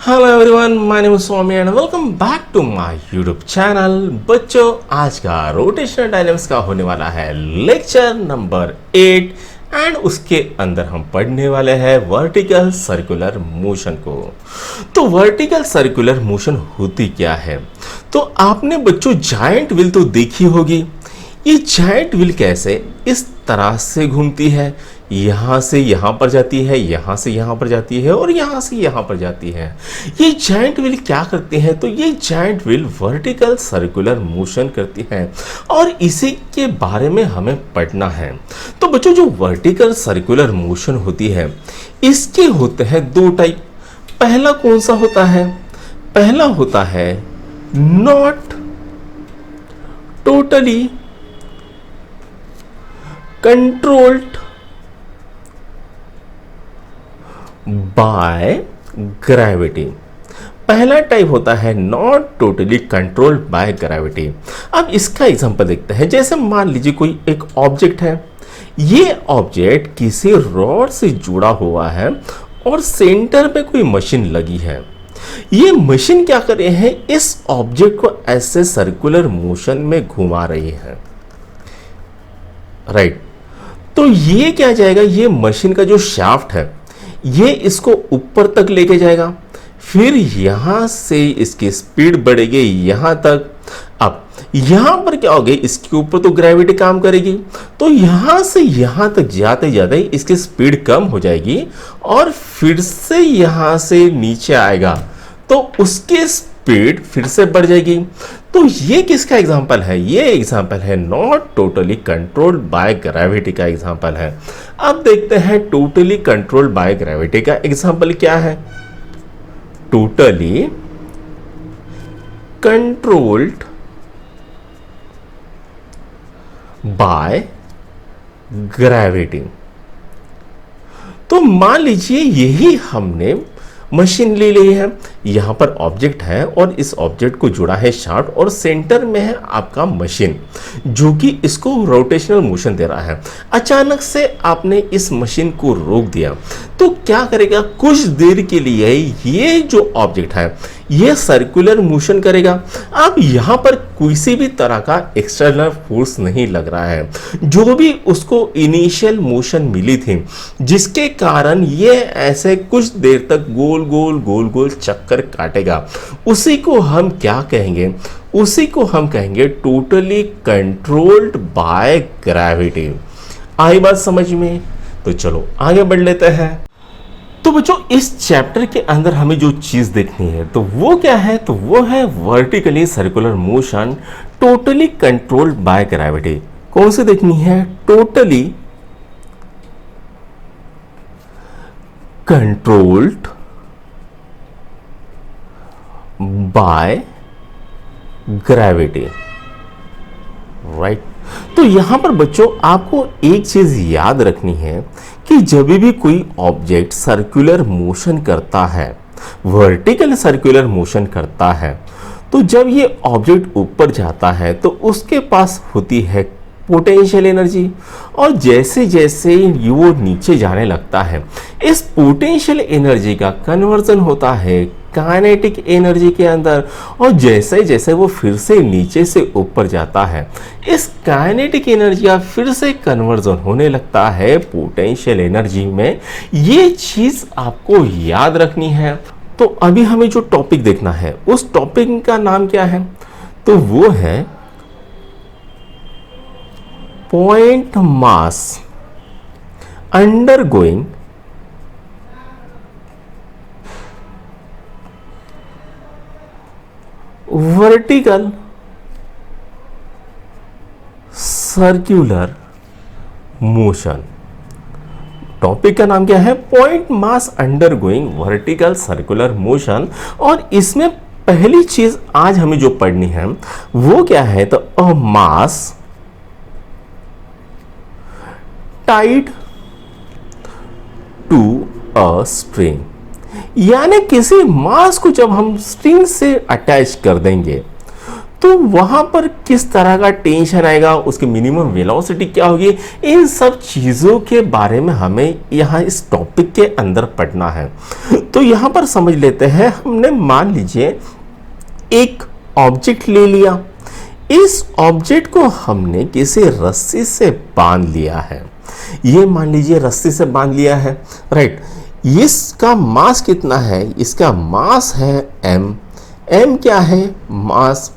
Hello everyone, my name is Swami and welcome back to my YouTube channel. बच्चों, आज का rotational dynamics का होने वाला है लेक्चर नंबर 8 एंड उसके अंदर हम पढ़ने वाले हैं वर्टिकल सर्कुलर मोशन को। तो वर्टिकल सर्कुलर मोशन होती क्या है? तो आपने बच्चों जायंट व्हील तो देखी होगी। ये जायंट व्हील कैसे इस तरह से घूमती है, यहाँ से यहाँ पर जाती है, यहाँ से यहाँ पर जाती है और यहाँ से यहाँ पर जाती है। ये जायंट व्हील क्या करती है? तो ये giant wheel vertical circular motion करती है और इसी के बारे में हमें पढ़ना है। तो बच्चों, जो वर्टिकल सर्कुलर मोशन होती है इसके होते हैं दो टाइप। पहला कौन सा होता है? पहला होता है not totally controlled by gravity. पहला टाइप होता है not totally controlled by gravity. अब इसका एग्जांपल देखते हैं। जैसे मान लीजिए कोई एक ऑब्जेक्ट है, ये ऑब्जेक्ट किसी रॉड से जुड़ा हुआ है और सेंटर पे कोई मशीन लगी है। ये मशीन क्या कर रही है? इस ऑब्जेक्ट को ऐसे सर्कुलर मोशन में घुमा रही है, राइट। तो ये क्या जाएगा? ये मशीन का जो शाफ्ट है ये इसको ऊपर तक लेके जाएगा, फिर यहां से इसकी स्पीड बढ़ेगी यहां तक। अब यहां पर क्या होगा? इसके ऊपर तो ग्रेविटी काम करेगी, तो यहां से यहां तक जाते जाते इसकी स्पीड कम हो जाएगी और फिर से यहां से नीचे आएगा तो उसकी स्पीड फिर से बढ़ जाएगी। तो ये किसका एग्जांपल है? ये एग्जांपल है not totally controlled by gravity का एग्जांपल है। अब देखते हैं टोटली कंट्रोल्ड बाय ग्रेविटी का एग्जांपल क्या है। Totally controlled by gravity. तो मान लीजिए यही हमने मशीन ले ली है, यहां पर ऑब्जेक्ट है और इस ऑब्जेक्ट को जुड़ा है शाफ्ट और सेंटर में है आपका मशीन जो कि इसको रोटेशनल मोशन दे रहा है। अचानक से आपने इस मशीन को रोक दिया तो क्या करेगा? कुछ देर के लिए ये जो ऑब्जेक्ट है ये सर्कुलर मोशन करेगा। अब यहां पर किसी भी तरह का एक्सटर्नल फोर्स नहीं लग रहा है, जो भी उसको इनिशियल मोशन मिली थी जिसके कारण ये ऐसे कुछ देर तक गोल गोल गोल गोल चक्कर काटेगा, उसी को हम क्या कहेंगे? उसी को हम कहेंगे टोटली कंट्रोल्ड बाय ग्रेविटी। आई बात समझ में? तो चलो आगे बढ़ लेते हैं। तो बच्चों, इस चैप्टर के अंदर हमें जो चीज देखनी है तो वो क्या है? तो वो है vertically circular motion totally controlled by gravity. कौन सी देखनी है? Totally controlled by gravity, right. तो यहां पर बच्चों आपको एक चीज याद रखनी है कि जब भी कोई ऑब्जेक्ट सर्कुलर मोशन करता है, वर्टिकल सर्कुलर मोशन करता है, तो जब ये ऑब्जेक्ट ऊपर जाता है तो उसके पास होती है पोटेंशियल एनर्जी और जैसे जैसे वो नीचे जाने लगता है इस पोटेंशियल एनर्जी का कन्वर्जन होता है काइनेटिक एनर्जी के अंदर और जैसे जैसे वो फिर से नीचे से ऊपर जाता है इस काइनेटिक एनर्जी का फिर से कन्वर्जन होने लगता है पोटेंशियल एनर्जी में। ये चीज आपको याद रखनी है। तो अभी हमें जो टॉपिक देखना है उस टॉपिक का नाम क्या है? तो वो है point mass undergoing vertical circular motion. Topic का नाम क्या है? Point mass undergoing vertical circular motion. और इसमें पहली चीज आज हमें जो पढ़नी है वो क्या है? तो अ मास टाइड टू अ स्ट्रिंग, यानी किसी मास को जब हम स्ट्रिंग से अटैच कर देंगे तो वहां पर किस तरह का टेंशन आएगा, उसकी मिनिमम वेलोसिटी क्या होगी, इन सब चीजों के बारे में हमें यहाँ इस टॉपिक के अंदर पढ़ना है। तो यहाँ पर समझ लेते हैं, हमने मान लीजिए एक ऑब्जेक्ट ले लिया, इस ऑब्जेक्ट को हमने किसी रस्सी से बांध लिया है, ये मान लीजिए रस्सी से बांध लिया है, राइट। इसका मास कितना है, इसका मास है m, m क्या है, मास,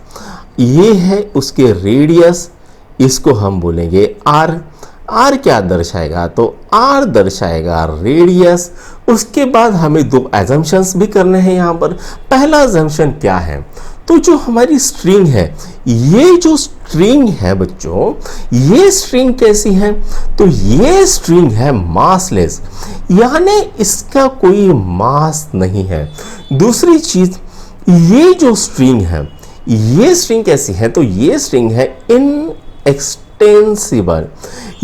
ये है उसके रेडियस, इसको हम बोलेंगे r, r क्या दर्शाएगा, तो r दर्शाएगा रेडियस। उसके बाद हमें दो एजम्पशंस भी करने हैं यहाँ पर। पहला एजम्पशन क्या है, तो जो हमारी स्ट्रिंग है, ये जो स्ट्रिंग है बच्चों, ये स्ट्रिंग कैसी है, तो ये स्ट्रिंग है मासलेस, यानी इसका कोई मास नहीं है। दूसरी चीज, ये जो स्ट्रिंग है, ये स्ट्रिंग कैसी है, तो ये स्ट्रिंग है इनएक्सटेंसिबल,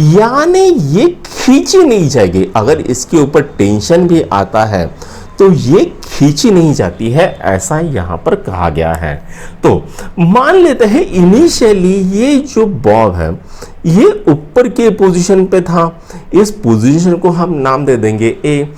यानी ये खींची नहीं जाएगी। अगर इसके ऊपर टेंशन भी आता है तो ये खींची नहीं जाती है, ऐसा यहां पर कहा गया है। तो मान लेते हैं इनिशियली ये जो बॉब है ये ऊपर के पोजीशन पे था, इस पोजीशन को हम नाम दे देंगे ए,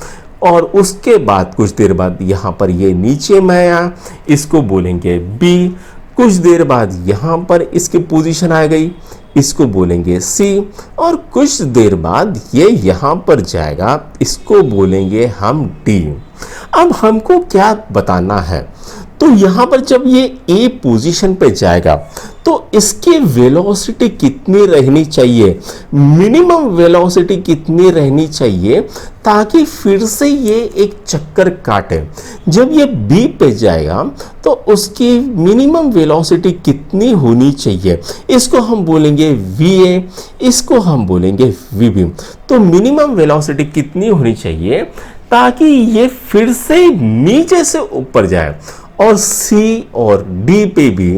और उसके बाद कुछ देर बाद यहां पर ये नीचे में आया, इसको बोलेंगे बी। कुछ देर बाद यहां पर इसकी पोजीशन आ गई, इसको बोलेंगे सी, और कुछ देर बाद ये यहां पर जाएगा, इसको बोलेंगे हम डी। अब हमको क्या बताना है, तो यहां पर जब ये ए पोजीशन पे जाएगा तो इसकी वेलोसिटी कितनी रहनी चाहिए, मिनिमम वेलोसिटी कितनी रहनी चाहिए, ताकि फिर से ये एक चक्कर काटे। जब ये बी पे जाएगा तो उसकी मिनिमम वेलोसिटी कितनी होनी चाहिए, इसको हम बोलेंगे वी, इसको हम बोलेंगे वी बी। तो मिनिमम वेलोसिटी कितनी होनी चाहिए ताकि ये फिर से नीचे से ऊपर जाए, और सी और डी पे भी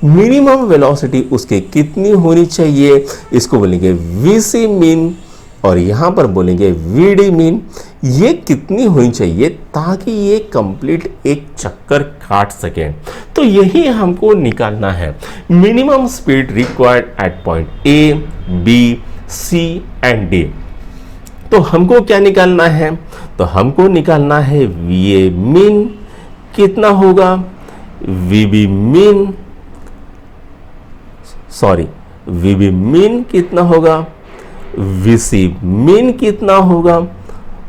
मिनिमम वेलोसिटी उसके कितनी होनी चाहिए, इसको बोलेंगे वी सी मीन, और यहां पर बोलेंगे वी डी मीन। ये कितनी होनी चाहिए ताकि ये कंप्लीट एक चक्कर काट सके। तो यही हमको निकालना है, minimum speed required at point A, B, C and D. तो हमको क्या निकालना है, तो हमको निकालना है वी ए मीन कितना होगा, V B mean, sorry V B mean कितना होगा, वी सी मीन कितना होगा,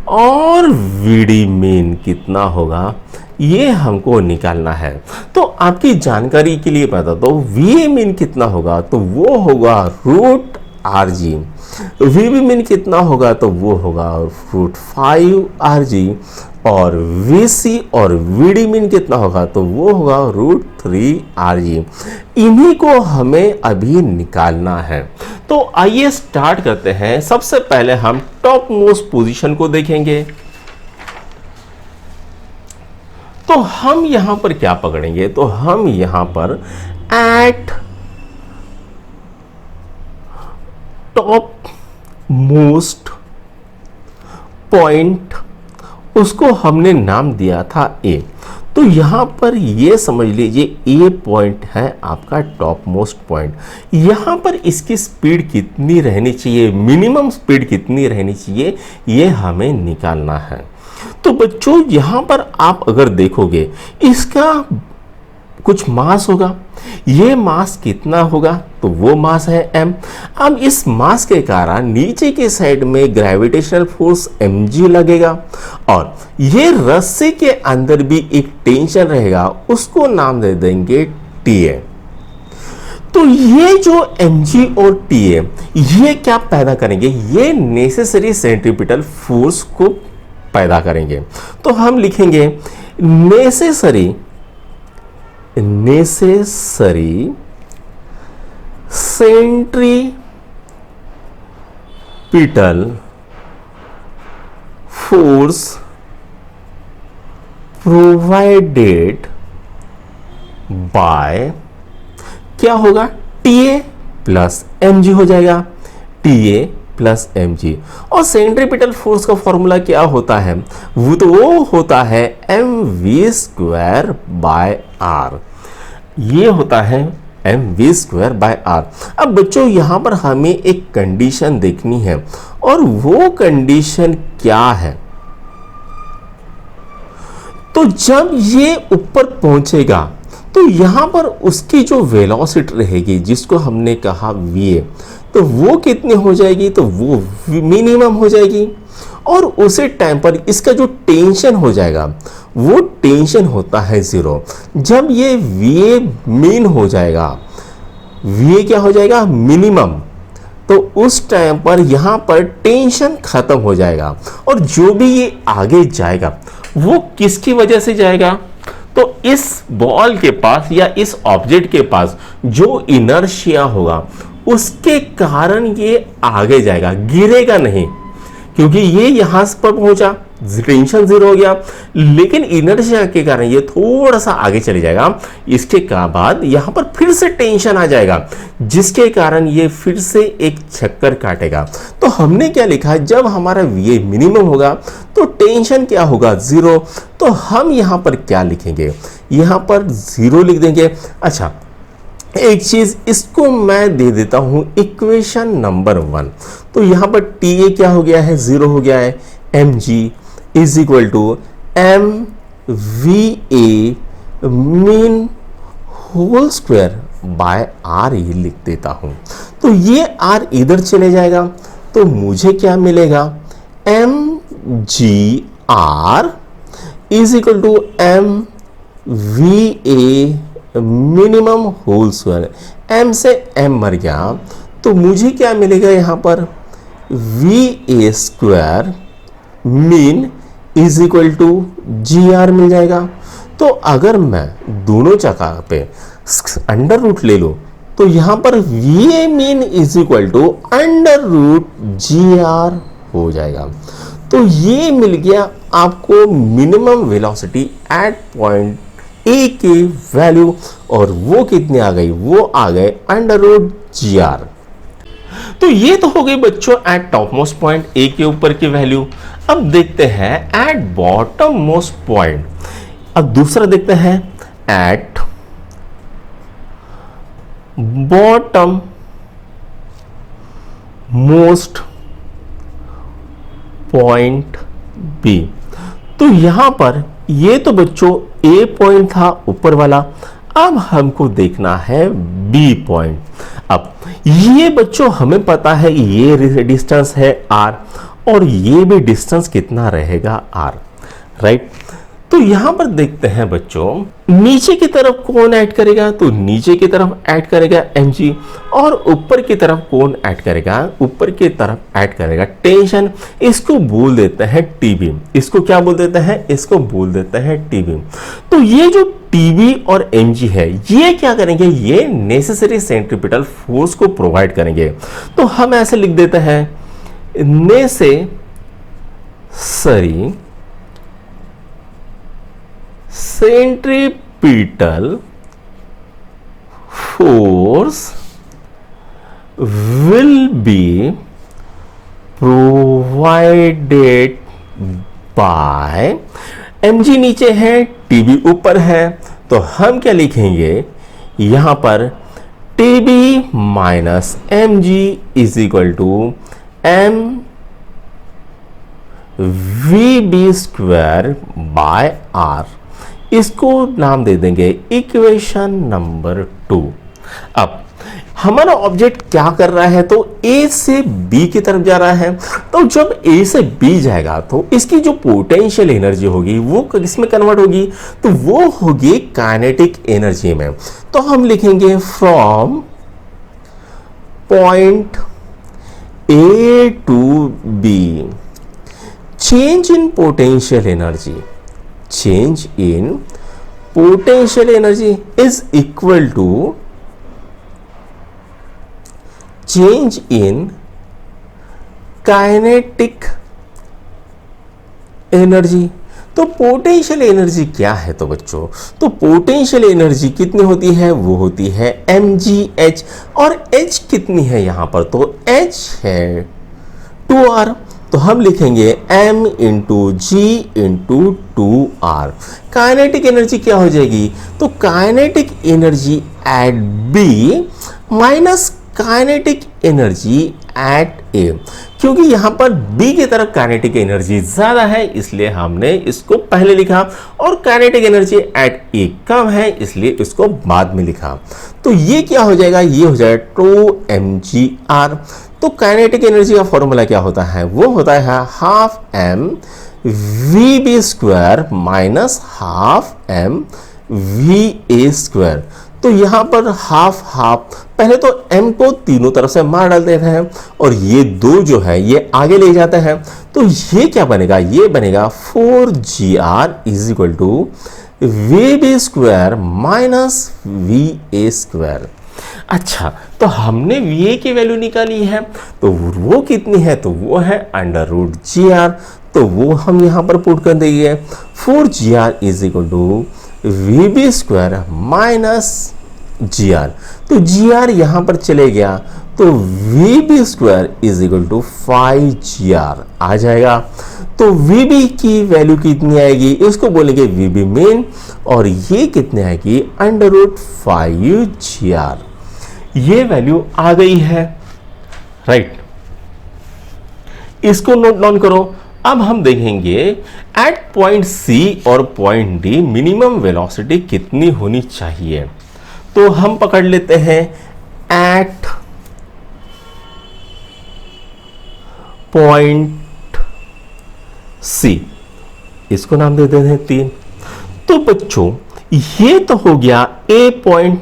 और वी डी मीन कितना होगा, ये हमको निकालना है। तो आपकी जानकारी के लिए बता दो, वी ए मीन कितना होगा, तो वो होगा root R G. V B mean कितना होगा, तो वो होगा रूट 5 आर जी, और वी सी और वी डी मीन कितना होगा, तो वो होगा रूट 3 आर जी। इन्हीं को हमें अभी निकालना है। तो आइए स्टार्ट करते हैं। सबसे पहले हम टॉप मोस्ट पोजीशन को देखेंगे। तो हम यहां पर क्या पकड़ेंगे, तो हम यहां पर एट टॉप मोस्ट पॉइंट, उसको हमने नाम दिया था ए। तो यहां पर ये समझ लीजिए ए पॉइंट है आपका टॉप मोस्ट पॉइंट। यहां पर इसकी स्पीड कितनी रहनी चाहिए, मिनिमम स्पीड कितनी रहनी चाहिए, ये हमें निकालना है। तो बच्चों यहां पर आप अगर देखोगे इसका कुछ मास होगा, ये मास कितना होगा, तो वो मास है m। अब इस मास के कारण नीचे के साइड में ग्रेविटेशनल फोर्स mg लगेगा, और ये रस्सी के अंदर भी एक टेंशन रहेगा, उसको नाम दे देंगे TA। तो ये जो mg और TA ये क्या पैदा करेंगे, ये नेसेसरी सेंट्रीपिटल फोर्स को पैदा करेंगे। तो हम लिखेंगे necessary centripetal force provided by, क्या होगा, TA प्लस mg हो जाएगा, TA प्लस mg। और सेंट्रीपिटल फोर्स का फॉर्मूला क्या होता है, वो होता है mv² बाय r। ये होता है mv² बाय r। अब बच्चों यहाँ पर हमें एक कंडीशन देखनी है, और वो कंडीशन क्या है? तो जब ये ऊपर पहुंचेगा तो यहां पर उसकी जो वेलोसिटी रहेगी, जिसको हमने कहा va, तो वो कितनी हो जाएगी? तो वो मिनिमम हो जाएगी। और उसी टाइम पर इसका जो टेंशन हो जाएगा, वो टेंशन होता है 0। जब ये va मीन हो जाएगा, va क्या हो जाएगा? मिनिमम। तो उस टाइम पर यहां पर टेंशन खत्म हो जाएगा, और जो भी ये आगे जाएगा वो किसकी वजह से जाएगा? तो इस बॉल के पास या इस ऑब्जेक्ट के पास जो इनर्शिया होगा उसके कारण ये आगे जाएगा, गिरेगा नहीं, क्योंकि ये यहां पर पहुंचा, टेंशन 0 हो गया, लेकिन इनर्शिया के कारण ये थोड़ा सा आगे चले जाएगा। इसके बाद यहां पर फिर से टेंशन आ जाएगा, जिसके कारण ये फिर से एक चक्कर काटेगा। तो हमने क्या लिखा है? जब हमारा va मिनिमम होगा तो टेंशन क्या होगा? 0। तो हम यहां पर क्या लिखेंगे? यहां पर 0 लिख देंगे। अच्छा, एक चीज इसको मैं दे देता हूं इक्वेशन नंबर 1। तो यहां पर TA क्या हो गया है? 0 हो गया है। mg is equal to mva mean whole square by r ही लिख देता हूं। तो ये r इधर चले जाएगा, तो मुझे क्या मिलेगा? mgr is equal to mva minimum whole square. m से m मर गया, तो मुझे क्या मिलेगा? यहां पर va² mean is equal to gr मिल जाएगा। तो अगर मैं दोनों जगह पे अंडर रूट ले लूं, तो यहां पर va mean is equal to under root gr हो जाएगा। तो ये मिल गया आपको minimum velocity at point A की वैल्यू, और वो कितनी आ गई? वो आ गए अंडर रूट gr। तो ये तो हो गई बच्चों eight top most point A के ऊपर की वैल्यू। अब देखते हैं एट बॉटम मोस्ट पॉइंट। अब दूसरा देखते हैं at bottom most point B. तो यहां पर ये तो बच्चों ए पॉइंट था ऊपर वाला, अब हमको देखना है बी पॉइंट। अब ये बच्चों हमें पता है ये डिस्टेंस है r, और ये भी डिस्टेंस कितना रहेगा r, राइट। तो यहां पर देखते हैं बच्चों, नीचे की तरफ कौन ऐड करेगा? तो नीचे की तरफ ऐड करेगा mg, और ऊपर की तरफ कौन ऐड करेगा? ऊपर की तरफ ऐड करेगा टेंशन। इसको बोल देते हैं tb। इसको क्या बोल देते हैं? इसको बोल देते हैं tb। तो ये जो tb और mg है, ये क्या करेंगे? ये नेसेसरी सेंट्रीपिटल फोर्स को प्रोवाइड करेंगे। तो हम ऐसे लिख देते हैं necessary centripetal force will be provided by mg नीचे है, tb ऊपर है, तो हम क्या लिखेंगे? यहां पर tb minus mg is equal to mvb² by r। इसको नाम दे देंगे इक्वेशन नंबर 2। अब हमारा ऑब्जेक्ट क्या कर रहा है? तो A से B की तरफ जा रहा है। तो जब A से B जाएगा तो इसकी जो पोटेंशियल एनर्जी होगी वो किसमें कन्वर्ट होगी? तो वो होगी काइनेटिक एनर्जी में। तो हम लिखेंगे from point A to B change in potential energy, change in potential energy is equal to change in kinetic energy। तो पोटेंशियल एनर्जी क्या है? तो बच्चों, तो पोटेंशियल एनर्जी कितनी होती है? वो होती है mgh, और h कितनी है यहां पर? तो h है 2r। तो हम लिखेंगे m इंटू जी इंटू 2r। काइनेटिक एनर्जी क्या हो जाएगी? तो kinetic energy at b minus kinetic energy at a, क्योंकि यहां पर बी की तरफ काइनेटिक एनर्जी ज्यादा है इसलिए हमने इसको पहले लिखा, और काइनेटिक एनर्जी एट ए कम है इसलिए इसको बाद में लिखा। तो ये क्या हो जाएगा? ये हो जाएगा 2mgr। तो काइनेटिक एनर्जी का फॉर्मूला क्या होता है? वो होता है half m V B square minus half m V ए स्क्वायर। तो यहां पर हाफ हाफ, पहले तो m को तीनों तरफ से मार डाल देते हैं और ये दो जो है ये आगे ले जाते हैं। तो ये क्या बनेगा? ये बनेगा 4gr is equal to V B square minus V A square. अच्छा, तो हमने वी की वैल्यू निकाली है, तो वो कितनी है? तो वो है अंडर रूट जी आर। तो वो हम यहां पर पुट कर देंगे 4gr is equal to V B square minus G R. तो जी आर यहां पर चले गया तो V B square is equal to 5gr आ जाएगा। तो वी बी की वैल्यू कितनी आएगी? इसको बोलेंगे वी बी मेन, और ये कितने आएगी? Under root 5gr। ये वैल्यू आ गई है, राइट। इसको नोट डाउन करो। अब हम देखेंगे एट पॉइंट सी और पॉइंट डी मिनिमम वेलोसिटी कितनी होनी चाहिए। तो हम पकड़ लेते हैं एट पॉइंट सी, इसको नाम दे देते हैं 3। तो बच्चों ये तो हो गया ए पॉइंट,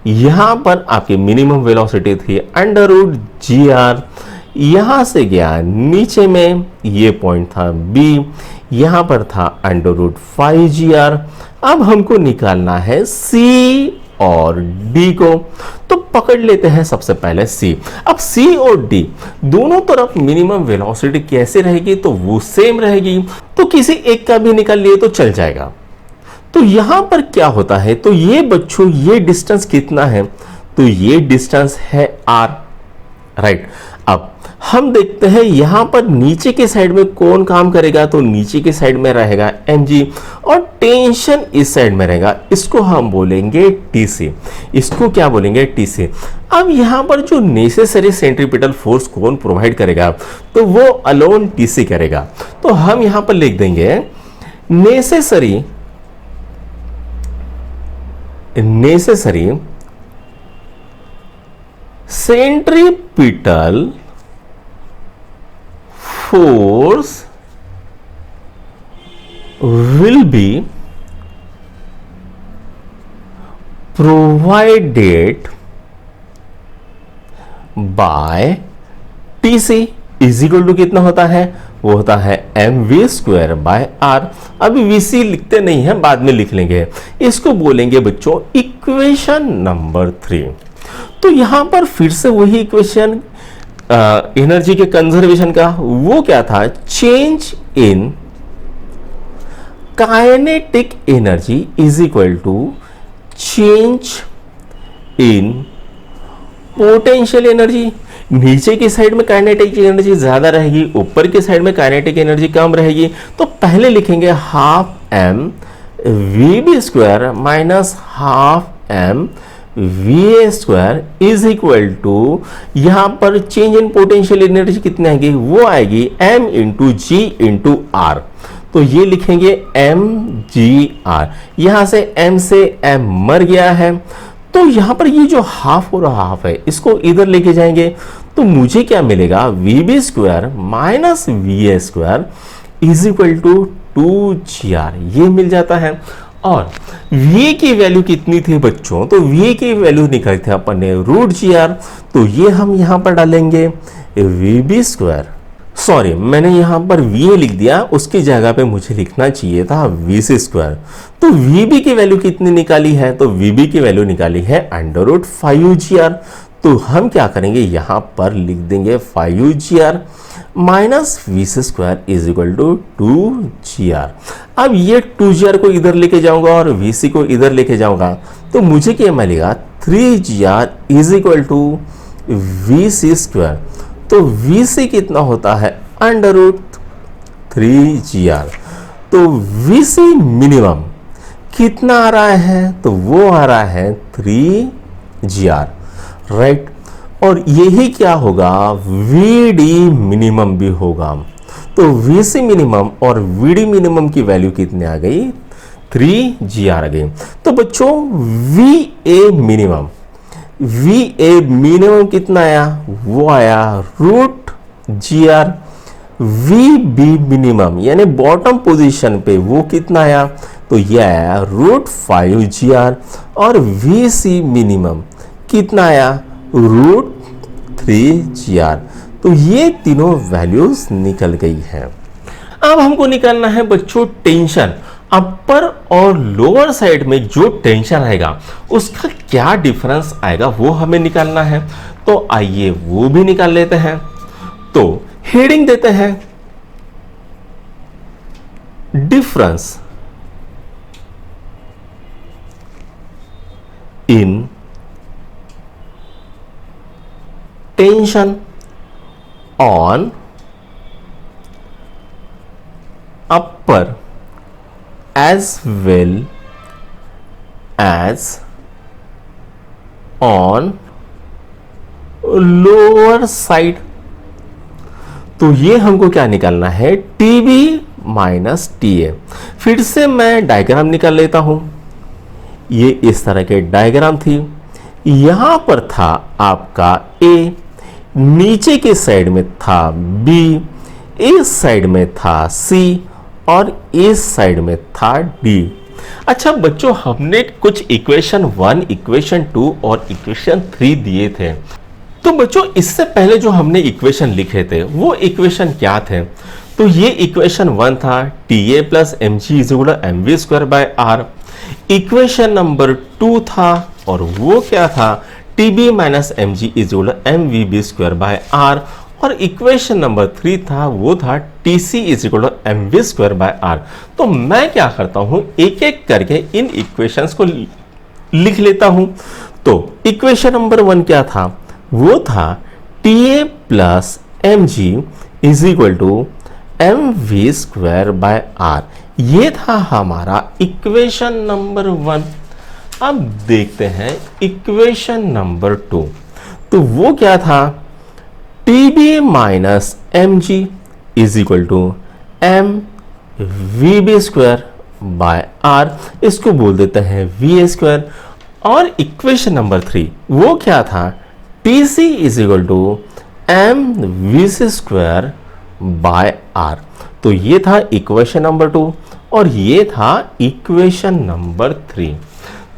यहां पर आपकी मिनिमम वेलोसिटी थी अंडर रूट जी आर। यहां से गया नीचे में, ये पॉइंट था बी, यहां पर था अंडर रूट 5gr। अब हमको निकालना है सी और डी को, तो पकड़ लेते हैं सबसे पहले सी। अब सी और डी दोनों तरफ मिनिमम वेलोसिटी कैसे रहेगी? तो वो सेम रहेगी, तो किसी एक का भी निकाल लिए तो चल जाएगा। तो यहां पर क्या होता है? तो ये बच्चों ये डिस्टेंस कितना है? तो ये डिस्टेंस है r, राइट। अब हम देखते हैं यहां पर नीचे के साइड में कौन काम करेगा? तो नीचे के साइड में रहेगा mg और टेंशन इस साइड में रहेगा, इसको हम बोलेंगे tc। इसको क्या बोलेंगे? tc। अब यहां पर जो नेसेसरी सेंट्रीपिटल फोर्स कौन प्रोवाइड करेगा? तो वो अलोन tc करेगा। तो हम यहां पर लिख देंगे necessary centripetal force will be provided by TC is equal to कितना होता है? वो होता है mv स्क्वायर बाय r। अभी vc लिखते नहीं है, बाद में लिख लेंगे। इसको बोलेंगे बच्चों इक्वेशन नंबर 3। तो यहां पर फिर से वही इक्वेशन एनर्जी के कंजर्वेशन का, वो क्या था? Change in kinetic energy is equal to change in potential energy. नीचे की साइड में काइनेटिक एनर्जी ज्यादा रहेगी, ऊपर की साइड में काइनेटिक एनर्जी कम रहेगी। तो पहले लिखेंगे half m V B square minus half m V A square is equal to, यहां पर चेंज इन पोटेंशियल एनर्जी कितनी आएगी? वो आएगी m इंटू जी इंटू आर। तो ये लिखेंगे mgr। यहां से m से m मर गया है, तो यहां पर ये जो हाफ और हाफ है इसको इधर लेके जाएंगे, तो मुझे क्या मिलेगा? V B square minus V A square is equal to 2gr, ये मिल जाता है। और v की वैल्यू कितनी थी बच्चों? तो v की वैल्यू निकाली थी अपन ने रूट जी आर। तो ये हम यहां पर डालेंगे वी बी स्क्वायर, सॉरी मैंने यहां पर v लिख दिया, उसकी जगह पे मुझे लिखना चाहिए था वी सी स्क्वायर। तो vb की वैल्यू कितनी निकाली है? तो vb की वैल्यू निकाली है अंडर रूट 5gr। तो हम क्या करेंगे? यहां पर लिख देंगे 5gr minus V C square is equal to 2gr। अब ये 2gr को इधर लेके जाऊंगा और vc को इधर लेके जाऊंगा, तो मुझे क्या मिलेगा? 3gr is equal to v C square. तो vc कितना होता है? √3GR। तो VC मिनिमम कितना आ रहा है? तो वो आ रहा है 3GR, राइट। और यही क्या होगा? VD मिनिमम भी होगा। तो VC मिनिमम और VD मिनिमम की वैल्यू कितनी आ गई? 3GR आ गई। तो बच्चों VA मिनिमम कितना आया? वो आया √GR। VB मिनिमम यानी बॉटम पोजीशन पे वो कितना आया? तो ये आया √5GR। और VC मिनिमम कितना आया? √3GR। तो ये तीनों वैल्यूज निकल गई हैं। अब हमको निकालना है बच्चों टेंशन। अपर और लोअर साइड में जो टेंशन आएगा उसका क्या डिफरेंस आएगा वो हमें निकालना है। तो आइए वो भी निकाल लेते हैं। तो हेडिंग देते हैं difference in tension on upper as well as on lower side। तो ये हमको क्या निकालना है? TB minus TA। फिर से मैं डायग्राम निकाल लेता हूं। ये इस तरह के डायग्राम थी। यहां पर था आपका A, नीचे के साइड में था B, इस साइड में था C और इस साइड में था D। अच्छा बच्चों, हमने कुछ इक्वेशन 1, इक्वेशन 2 और इक्वेशन 3 दिए थे। तो बच्चों इससे पहले जो हमने इक्वेशन लिखे थे वो इक्वेशन क्या थे? तो ये इक्वेशन 1 था TA plus mg equal mv square by r। Equation number 2 था और वो क्या था? TB minus mg equal mvb square by r। और इक्वेशन नंबर 3 था वो था TC is equal to mv square by r। तो मैं क्या करता हूं, एक एक करके इन इक्वेशंस को लिख लेता हूं। तो इक्वेशन नंबर 1 क्या था? वो था TA plus mg is equal to mv square by r। ये था हमारा इक्वेशन नंबर 1। अब देखते हैं इक्वेशन नंबर 2। तो वो क्या था? TB minus mg is equal to mvb square by r। इसको बोल देते हैं va स्क्वायर। और इक्वेशन नंबर 3 वो क्या था? TC is equal to mvc square by r। तो ये था इक्वेशन नंबर 2 और ये था इक्वेशन नंबर 3।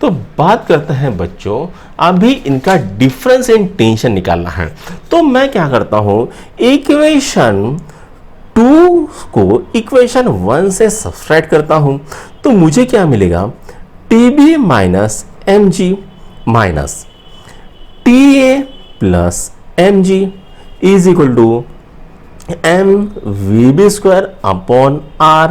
तो बात करते हैं बच्चों, अभी इनका डिफरेंस इन टेंशन निकालना है। तो मैं क्या करता हूं, इक्वेशन 2 को इक्वेशन 1 से सब्सट्रैक्ट करता हूं। तो मुझे क्या मिलेगा? TB minus mg minus TA plus mg is equal to mvb square upon r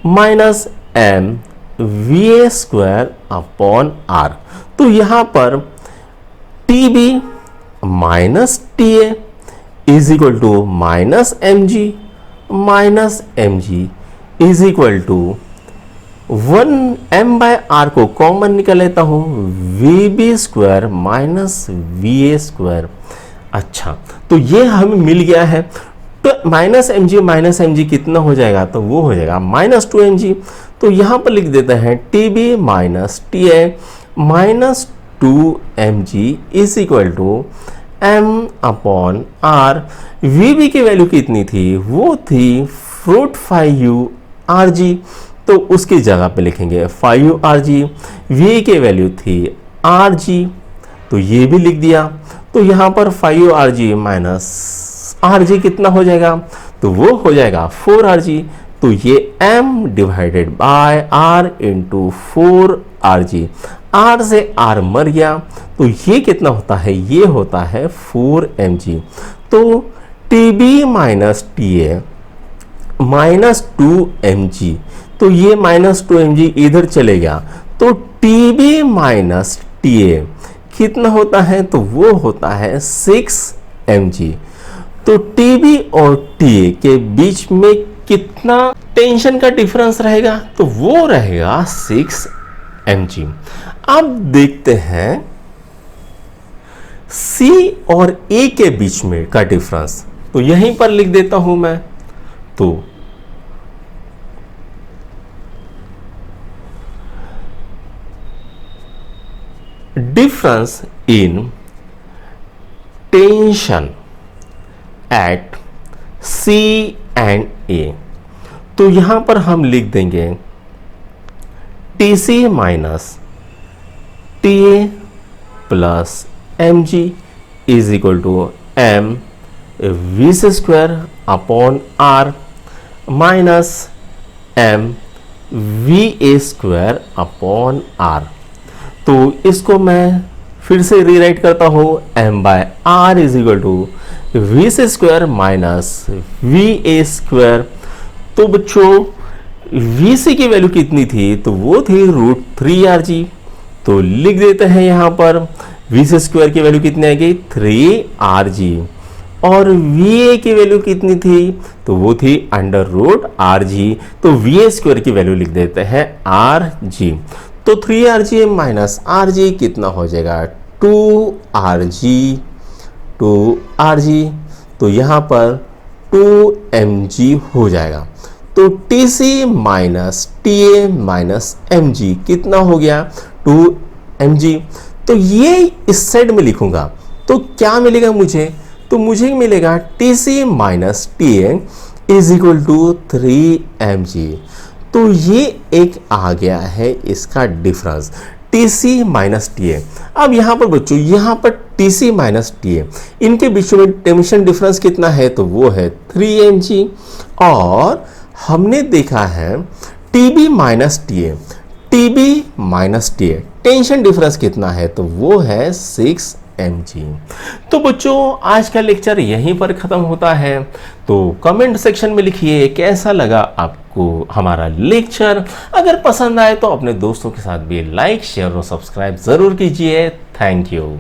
minus mva square upon r। तो यहां पर TB minus TA is equal to minus mg is equal to 1m by r को common निकाल लेता हूं, vb square minus va square. अच्छा, तो ये हमें मिल गया है। तो माइनस mg कितना हो जाएगा? तो वो हो जाएगा माइनस 2mg। तो यहां पर लिख देते हैं TB minus TA minus 2mg is equal to m upon r। vb की वैल्यू कितनी थी? वो थी √5urg। तो उसकी जगह पे लिखेंगे 5urg। va की वैल्यू थी rg, तो ये भी लिख दिया। तो यहां पर 5urg माइनस rg कितना हो जाएगा? तो वो हो जाएगा 4rg। तो ये m divided by r into 4rg। r से r मर गया, तो ये कितना होता है? ये होता है 4mg। तो TB minus TA minus 2mg, तो ये माइनस 2mg इधर चले गया। तो TB माइनस TA कितना होता है? तो वो होता है 6mg। तो टीबी और टीए के बीच में कितना टेंशन का डिफरेंस रहेगा? तो वो रहेगा 6 mg। अब देखते हैं C और A के बीच में का डिफरेंस, तो यहीं पर लिख देता हूं मैं। तो difference in tension at C and A, तो यहां पर हम लिख देंगे TC minus TA plus mg is equal to m v square upon r minus m va square upon r। तो इसको मैं फिर से रीराइट करता हूं, m by r is equal to v square minus V A square. तो बच्चों we सी की वैल्यू कितनी थी? तो वो थी √3rg। तो लिख देते हैं यहां पर वी स्क्वायर की वैल्यू कितनी आएगी? 3rg। और वी ए की वैल्यू कितनी थी? तो वो थी √rg। तो वी ए स्क्वायर की वैल्यू लिख देते हैं rg। तो 3rg माइनस rg कितना हो जाएगा? 2rg। तो यहां पर 2mg हो जाएगा। तो TC minus TA minus mg कितना हो गया? 2mg। तो ये इस साइड में लिखूंगा तो क्या मिलेगा मुझे? तो मुझे मिलेगा TC minus TA is equal to 3mg। तो ये एक आ गया है इसका डिफरेंस TC माइनस TA। अब यहां पर बच्चों यहां पर TC माइनस TA इनके बीच में टेंशन डिफरेंस कितना है? तो वो है 3mg। और हमने देखा है TB minus TA tension difference कितना है? तो वो है 6 mg। तो बच्चों आज का लेक्चर यहीं पर खत्म होता है। तो कमेंट सेक्शन में लिखिए कैसा लगा आपको हमारा लेक्चर। अगर पसंद आए तो अपने दोस्तों के साथ भी लाइक शेयर और सब्सक्राइब जरूर कीजिए। Thank you.